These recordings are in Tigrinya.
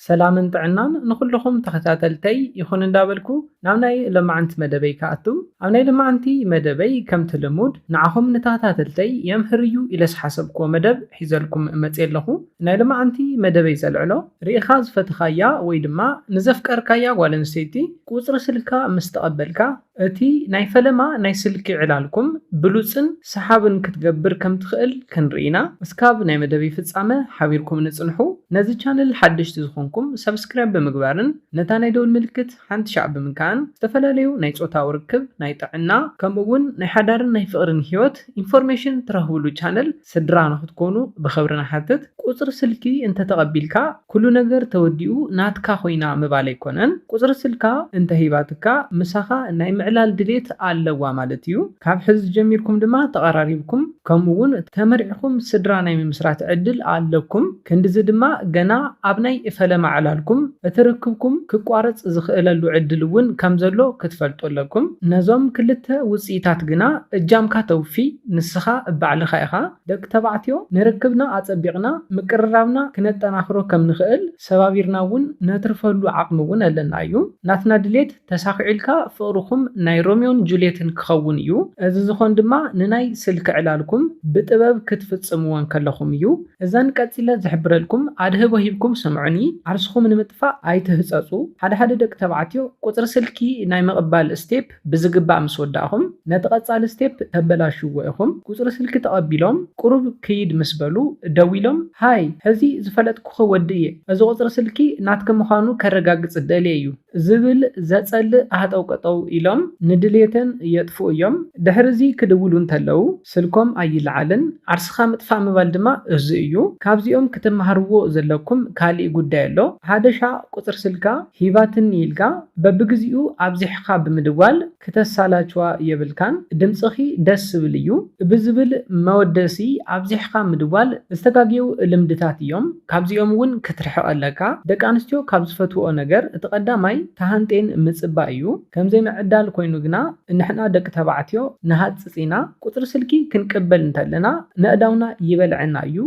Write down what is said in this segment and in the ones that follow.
سلامن ጥዕናን ንኹልኹም ተኸታተልተይ ይኹን እንዳበልኩ ናብ ናይ ለማዓንቲ መደበይ ከኣቱ ኣብ ናይ ለማዓንቲ መደበይ ከምቲ ልሙድ ንዓኹም ንተኸታተልተይ የምህርዩ ኢለ ዝሓሰብክዎ መደብ ሒዘልኩም መፅእ ኣለኹ። ናይ ለማዓንቲ መደበይ ዘልዕሎ ርኢኻ ዝፈትኻያ ወይ ድማ ንዘፍቀርካያ ጓል ኣንስተይቲ ቁፅሪ ስልካ ምስ ተቐበልካ እቲ ናይ ፈለማ ናይ ስልኪ ዕላልኩም ብሉፅን ሰሓብን ክትገብር ከም ትኽእል ክንርኢና። እስካብ ናይ መደበይ ፍጻመ ሓቢርኩም ንጽንሑ። ነዚ ቻነል ሓድሽቲ ዝኾንኩም ሰብስክራይብ ብምግባርን ነታ ናይ ደውል ምልክት ሓንቲ ሻዕ ብምንካን ዝተፈላለዩ ናይ ጾታዊ ርክብ፣ ናይ ጥዕና ከምኡውን ናይ ሓዳርን ናይ ፍቕርን ህይወት ኢንፎርሜሽን ትረኽብሉ ቻነል ስድራ ንኽትኮኑ ብኽብሪ ንሓትት። ቁፅሪ ስልኪ እንተተቐቢልካ ኩሉ ነገር ተወዲኡ ናትካ ኮይና ምባል ኣይኮነን። ቁፅሪ ስልካ እንተሂባትካ ምሳኻ ናይ ምዕላል ድሌት ኣለዋ ማለት እዩ። ካብ ሕዚ ጀሚርኩም ድማ ተቐራሪብኩም ከምኡውን ተመሪዕኩም ስድራ ናይ ምምስራት ዕድል ኣለኩም። ክንዲዚ ድማ ገና ኣብ ናይ ፈለማ ዕላልኩም እትርክብኩም ክቋረፅ ዝኽእለሉ ዕድል እውን ከም ዘሎ ክትፈልጡ ኣለኩም። ነዞም ክልተ ውፅኢታት ግና እጃምካ ተውፊ ንስኻ ባዕልኻ ኢኻ። ደቂ ተባዕትዮ ንርክብና ኣፀቢቕና ምቅርራብና ክነጠናኽሮ ከም ንኽእል ሰባቢርና እውን ነትርፈሉ ዓቕሚ እውን ኣለና እዩ። ናትና ድሌት ተሳኺዑልካ ፍቕርኩም ናይ ሮሚዮን ጁልየትን ክኸውን እዩ። እዚ ዝኾን ድማ ንናይ ስልኪ ዕላልኩም ብጥበብ ክትፍጽምዎን ከለኹም እዩ። እዘን ቀፂለ ዝሕብረልኩም ኣድህቦ ሂብኩም ስምዑኒ። ዓርስኹም ንምጥፋእ ኣይትህፀፁ። ሓደ ደቂ ተባዕትዮ ቁፅሪ ስልኪ ናይ ምቕባል ስቴፕ ብዝግባእ ምስ ወዳእኹም ነቲ ቀፃሊ ስቴፕ ተበላሽዎ ኢኹም። ቁፅሪ ስልኪ ተቐቢሎም ቁሩብ ክይድ ምስ በሉ ደው ኢሎም ሃይ ሕዚ ዝፈለጥኩኸ ወዲ እየ እዚ ቁፅሪ ስልኪ ናትከ ምዃኑ ከረጋግፅ ደልየ እዩ ዝብል ዘፀልእ ኣህጠው ቀጠው ኢሎም ንድሌተን የጥፍኡ እዮም። ድሕሪዚ ክድውሉ እንተለው ስልኮም ኣይለዓልን። ዓርስኻ ምጥፋእ ምባል ድማ እዚ እዩ። ካብዚኦም ክትመሃርዎ ዘለኩም ካሊእ ጉዳይ ኣሎ። ሓደሻ ቁፅሪ ስልካ ሂባትን ኢልካ በብግዚኡ ኣብዚሕካ ብምድዋል ክተሳላችዋ የብልካን። ድምፅኺ ደስ ዝብል እዩ ብዝብል መወደሲ ኣብዚሕካ ምድዋል ዝተጋግዩ ልምድታት እዮም። ካብዚኦም እውን ክትርሕቕ ኣለካ። ደቂ ኣንስትዮ ካብ ዝፈትውኦ ነገር እቲ ቀዳማይ ተሃንጤን ምፅባእ እዩ። ከምዘይ ምዕዳል ኮይኑ ግና ንሕና ደቂ ተባዕትዮ ንሃፅፂና ቁፅሪ ስልኪ ክንቅበል እንተለና ንእዳውና ይበልዐና እዩ።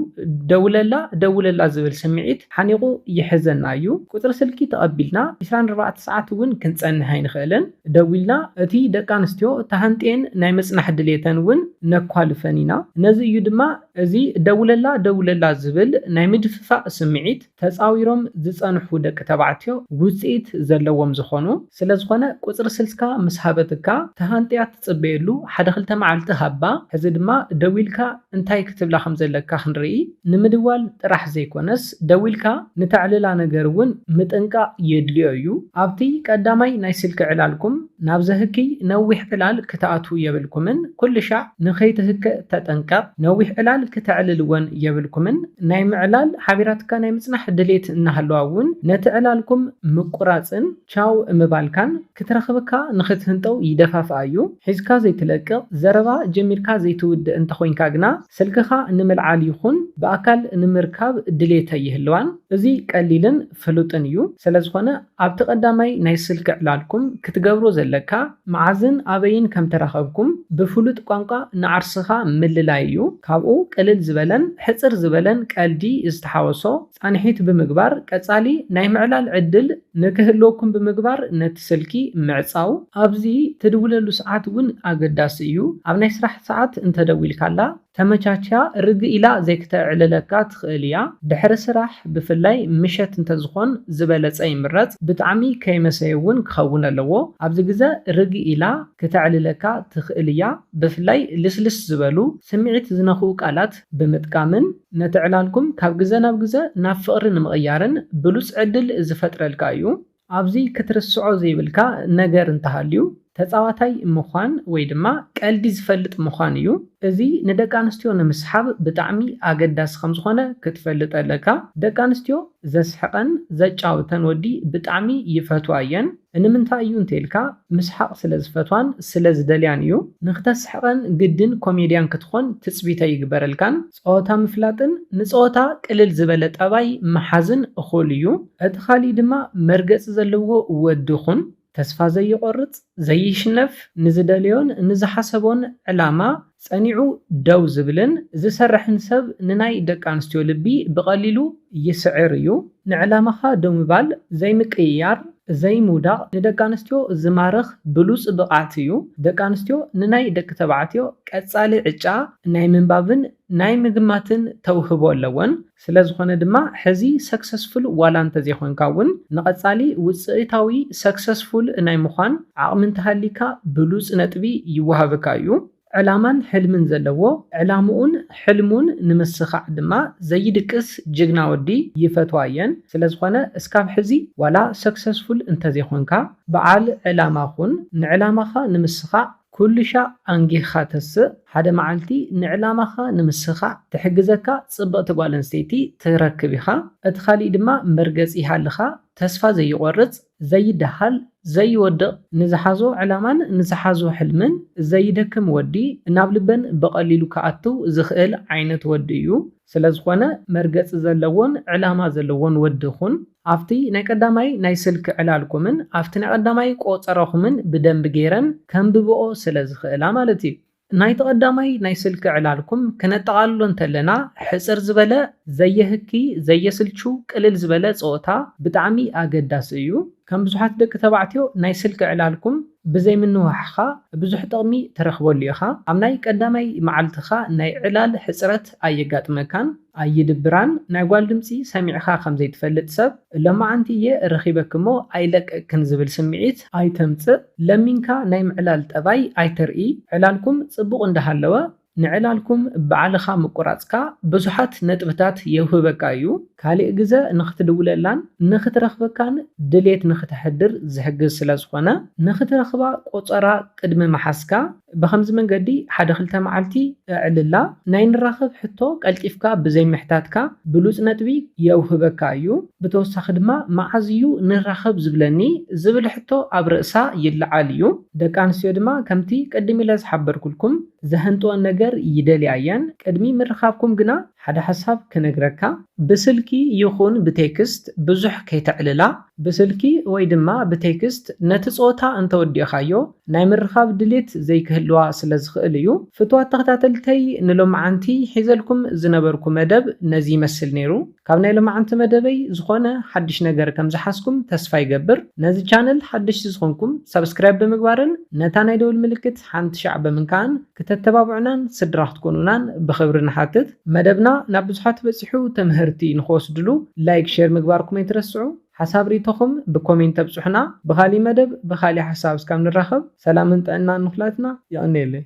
ደውለላ ዝብል ስምዒት ሓኒቑ ይሕዘና እዩ። ቁፅሪ ስልኪ ተቐቢልና 24 ሰዓት እውን ክንፀንሕ ኣይንኽእልን። ደዊልና እቲ ደቂ ኣንስትዮ ተሃንጤን ናይ መፅናሕ ድሌተን እውን ነኳልፈን ኢና። ነዚ እዩ ድማ እዚ ደውለላ ዝብል ናይ ምድፍፋእ ስምዒት ተፃዊሮም ዝፀንሑ ደቂ ተባዕትዮ ውፅኢት ዘለዎም ዝኾኑ። ስለዝኾነ ቁፅሪ ስልክካ ምስ ሃበትካ ተሃንጥያ ትፅበየሉ 1-2 መዓልቲ ሃባ። ሕዚ ድማ ደዊልካ እንታይ ክትብላ ከም ዘለካ ክንርኢ። ንምድዋል ጥራሕ ዘይኮነስ ደዊልካ ንተዕልላ ነገር እውን ምጥንቃቕ የድልዮ እዩ። ኣብቲ ቀዳማይ ናይ ስልኪ ዕላልኩም ናብ ዘህኪ ነዊሕ ዕላል ክትኣቱ የብልኩምን። ኩሉ ሻዕ ንኸይትህከ ተጠንቀቕ። ነዊሕ ዕላል ክትዕልልወን የብልኩምን። ናይ ምዕላል ሓቢራትካ ናይ ምፅናሕ ድሌት እናሃለዋ እውን ነቲ ዕላልኩም ምቁራፅን ቻው ምባልካን ክትረኽብካ ንኽትህንጠው ይደፋፍኣ እዩ። ሒዝካ ዘይትለቅቕ ዘረባ ጀሚርካ ዘይትውድእ እንተኮይንካ ግና ስልክኻ ንምልዓል ይኹን ብኣካል ንምርካብ ድሌት ይህልዋን። እዚ ቀሊልን ፍሉጥን እዩ። ስለዝኾነ ኣብቲ ቀዳማይ ናይ ስልኪ ዕላልኩም ክትገብሮ ዘለካ መዓዝን ኣበይን ከም ተረኸብኩም ብፍሉጥ ቋንቋ ንዓርስኻ ምልላይ እዩ። ካብኡ ቅልል ዝበለን ሕፅር ዝበለን ቀልዲ ዝተሓወሶ ፃንሒት ብምግባር ቀፃሊ ናይ ምዕላል ዕድል ንክህልወኩም ብምግባር ነቲ ስልኪ ምዕፃው። ኣብዚ ትድውለሉ ሰዓት እውን ኣገዳሲ እዩ። ኣብ ናይ ስራሕ ሰዓት እንተደዊልካላ ተመቻችያ ርግ ኢላ ዘይክተዕልለካ ትኽእል እያ። ድሕሪ ስራሕ ብፍላይ ምሸት እንተዝኾን ዝበለፀ ይምረፅ። ብጣዕሚ ከይመሰየ እውን ክኸውን ኣለዎ። ኣብዚ ግዜ ርግ ኢላ ክትዕልለካ ትኽእል እያ። ብፍላይ ልስልስ ዝበሉ ስምዒት ዝነኽኡ ቃላት ብምጥቃምን ነቲ ዕላልኩም ካብ ግዜ ናብ ግዜ ናብ ፍቕሪ ንምቕያርን ብሉፅ ዕድል ዝፈጥረልካ እዩ። ኣብዚ ክትርስዖ ዘይብልካ ነገር እንተሃልዩ ተፃዋታይ ምዃን ወይ ድማ ቀልዲ ዝፈልጥ ምዃን እዩ። እዚ ንደቂ ኣንስትዮ ንምስሓብ ብጣዕሚ ኣገዳሲ ከም ዝኾነ ክትፈልጥ ኣለካ። ደቂ ኣንስትዮ ዘስሕቐን ዘጫውተን ወዲ ብጣዕሚ ይፈትዋ እየን። ንምንታይ እዩ እንተኢልካ ምስሓቕ ስለ ዝፈትዋን ስለ ዝደልያን እዩ። ንኽተስሕቐን ግድን ኮሜድያን ክትኾን ትፅቢተ ይግበረልካን። ፀወታ ምፍላጥን ንፀወታ ቅልል ዝበለ ጠባይ መሓዝን እኹል እዩ። እቲ ካሊእ ድማ መርገፂ ዘለዎ ወዲ ኹን። ተስፋ ዘይቆርፅ ዘይሽነፍ ንዝደልዮን ንዝሓሰቦን ዕላማ ጸኒዑ ደው ዝብልን ዝሰርሕን ሰብ ንናይ ደቂ ኣንስትዮ ልቢ ብቐሊሉ ይስዕር እዩ። ንዕላማኻ ደው ምባል ዘይምቅይያር ዘይሙዳቕ ንደቂ ኣንስትዮ ዝማርኽ ብሉፅ ብቕዓት እዩ። ደቂ ኣንስትዮ ንናይ ደቂ ተባዕትዮ ቀጻሊ ዕጫ ናይ ምንባብን ናይ ምግማትን ተውህቦ ኣለወን። ስለ ዝኾነ ድማ ሕዚ ሰክሰስፉል ዋላ እንተዘይኮንካ እውን ንቐጻሊ ውፅኢታዊ ሰክሰስፉል ናይ ምዃን ዓቕሚ እንተሃሊካ ብሉፅ ነጥቢ ይወሃበካ እዩ። ዕላማን ሕልምን ዘለዎ ዕላምኡን ሕልሙን ንምስኻዕ ድማ ዘይድቅስ ጅግና ወዲ ይፈትዋ እየን። ስለ ዝኾነ እስካብ ሕዚ ዋላ ሰክሰስፉል እንተዘይኮንካ በዓል ዕላማ ኹን። ንዕላማኻ ንምስኻዕ ኩልሻ ኣንጊኻ ተስእ። ሓደ መዓልቲ ንዕላማኻ ንምስኻዕ ትሕግዘካ ጽብቕቲ ጓል ኣንስተይቲ ትረክብ ኢኻ። እቲ ካሊእ ድማ መርገፂ ሃልኻ ተስፋ ዘይቆርጽ ዘይደሃል ዘይወድቕ ንዝሓዞ ዕላማን ንዝሓዞ ሕልምን ዘይደክም ወዲ ናብ ልበን በቐሊሉ ከኣቱ ዝኽእል ዓይነት ወዲ እዩ። ስለ ዝኾነ መርገፂ ዘለዎን ዕላማ ዘለዎን ወዲ ኹን። ኣብቲ ናይ ቀዳማይ ናይ ስልኪ ዕላልኩምን ኣብቲ ናይ ቀዳማይ ቆፀረኹምን ብደንቢ ገይረን ከንብብኦ ስለ ዝኽእላ ማለት እዩ። ናይ ተቐዳማይ ናይ ስልኪ ዕላልኩም ከነጠቓልሎ እንተለና ሕፅር ዝበለ ዘየህኪ ዘየስልቹ ቅልል ዝበለ ፀወታ ብጣዕሚ ኣገዳሲ እዩ። ከም ብዙሓት ደቂ ተባዕትዮ ናይ ስልኪ ዕላልኩም ብዘይ ምንውሕኻ ብዙሕ ጥቕሚ ትረኽበሉ ኢኻ። ኣብ ናይ ቀዳማይ መዓልትኻ ናይ ዕላል ሕፅረት ኣየጋጥመካን ኣይድብራን። ናይ ጓል ድምፂ ሰሚዕኻ ከም ዘይትፈልጥ ሰብ ሎማዓንቲ እየ ረኺበክሞ ኣይለቀቅክን ዝብል ስምዒት ኣይተምፅእ። ለሚንካ ናይ ምዕላል ጠባይ ኣይተርኢ። ዕላልኩም ጽቡቕ እንዳሃለወ ንዕላልኩም በዓልኻ ምቁራጽካ ብዙሓት ነጥብታት የውህበካ እዩ። ካልእ ግዜ ንኽትድውለላን ንኽትረኽበካን ድሌት ንኽትሕድር ዝሕግዝ ስለ ዝኾነ ንኽትረኽባ ቆፀራ ቅድሚ መሓስካ ብኸምዚ መንገዲ ሓደ ክልተ መዓልቲ እዕልላ ናይ ንራኸብ ሕቶ ቀልጢፍካ ብዘይ ምሕታትካ ብሉፅ ነጥቢ የውህበካ እዩ። ብተወሳኺ ድማ መዓዝ እዩ ንራኸብ ዝብለኒ ዝብል ሕቶ ኣብ ርእሳ ይለዓል እዩ። ደቂ ኣንስትዮ ድማ ከምቲ ቅድም ኢለ ዝሓበርኩልኩም ዘህንጥወን ነገር ይደልያ እየን። ቅድሚ ምርኻብኩም ግና ሓደ ሓሳብ ክነግረካ ብስልኪ ይኹን ብቴክስት ብዙሕ ከይተዕልላ። ብስልኪ ወይ ድማ ብቴክስት ነቲ ፆታ እንተወዲእኻዮ ናይ ምርኻብ ድሌት ዘይክህልዋ ስለ ዝኽእል እዩ። ፍትዋት ተኸታተልተይ ንሎማዓንቲ ሒዘልኩም ዝነበርኩ መደብ ነዚ ይመስል ነይሩ። ካብ ናይ ሎማዓንቲ መደበይ ዝኾነ ሓድሽ ነገር ከም ዝሓስኩም ተስፋ ይገብር። ነዚ ቻነል ሓድሽ ዝኾንኩም ሰብስክራይብ ብምግባርን ነታ ናይ ደውል ምልክት ሓንቲ ሻዕ ብምንካን ክተተባብዑናን ስድራ ክትኮኑናን ብኽብሪ ንሓትት። መደብና ናብ ብዙሓት በፂሑ ተምህርቲ ንኽወስድሉ ላይክ ሼር ምግባርኩም ኣይትረስዑ። ሓሳብ ሪቶኹም ብኮሜንት ተብፅሑና። ብኻሊእ መደብ ብኻሊእ ሓሳብ እስካብ ንራኸብ ሰላምን ጥዕናን ንኹላትና ይቕኒየለይ።